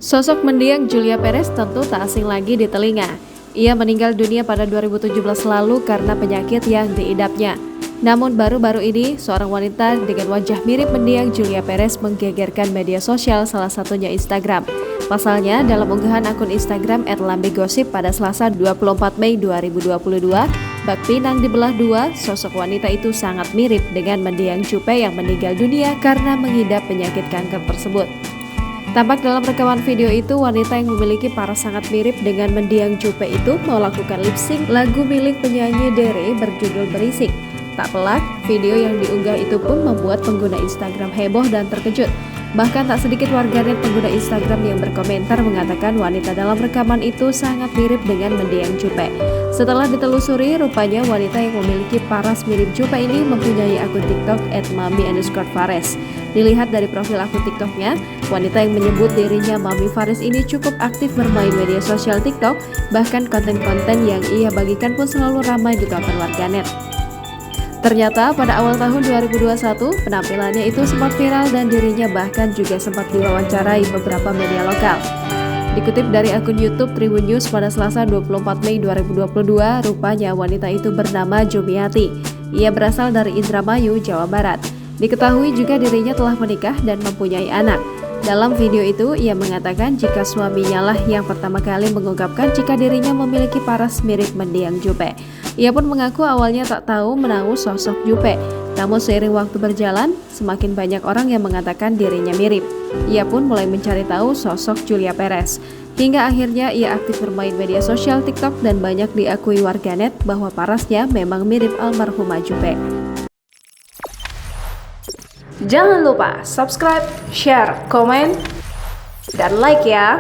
Sosok mendiang Julia Perez tentu tak asing lagi di telinga. Ia meninggal dunia pada 2017 lalu karena penyakit yang diidapnya. Namun baru-baru ini, seorang wanita dengan wajah mirip mendiang Julia Perez menggegerkan media sosial, salah satunya Instagram. Pasalnya, dalam unggahan akun Instagram @lambegosip pada Selasa 24 Mei 2022, bak pinang dibelah dua, sosok wanita itu sangat mirip dengan mendiang Jupe yang meninggal dunia karena mengidap penyakit kanker tersebut. Tampak dalam rekaman video itu, wanita yang memiliki paras sangat mirip dengan mendiang Jupe itu melakukan lip sync lagu milik penyanyi Dere berjudul Berisik. Tak pelak, video yang diunggah itu pun membuat pengguna Instagram heboh dan terkejut. Bahkan tak sedikit warganet pengguna Instagram yang berkomentar mengatakan wanita dalam rekaman itu sangat mirip dengan mendiang Jupe. Setelah ditelusuri, rupanya wanita yang memiliki paras mirip Jupe ini mempunyai akun TikTok @mami_fares. Dilihat dari profil akun TikToknya, wanita yang menyebut dirinya Mami Fares ini cukup aktif bermain media sosial TikTok, bahkan konten-konten yang ia bagikan pun selalu ramai ditonton warganet. Ternyata pada awal tahun 2021, penampilannya itu sempat viral dan dirinya bahkan juga sempat diwawancarai beberapa media lokal. Dikutip dari akun YouTube Tribun News pada Selasa 24 Mei 2022, rupanya wanita itu bernama Jumiati. Ia berasal dari Indramayu, Jawa Barat. Diketahui juga dirinya telah menikah dan mempunyai anak. Dalam video itu, ia mengatakan jika suaminya lah yang pertama kali mengungkapkan jika dirinya memiliki paras mirip mendiang Jupe. Ia pun mengaku awalnya tak tahu menahu sosok Jupe. Namun seiring waktu berjalan, semakin banyak orang yang mengatakan dirinya mirip. Ia pun mulai mencari tahu sosok Julia Perez. Hingga akhirnya ia aktif bermain media sosial TikTok dan banyak diakui warganet bahwa parasnya memang mirip almarhumah Jupe. Jangan lupa subscribe, share, komen, dan like ya!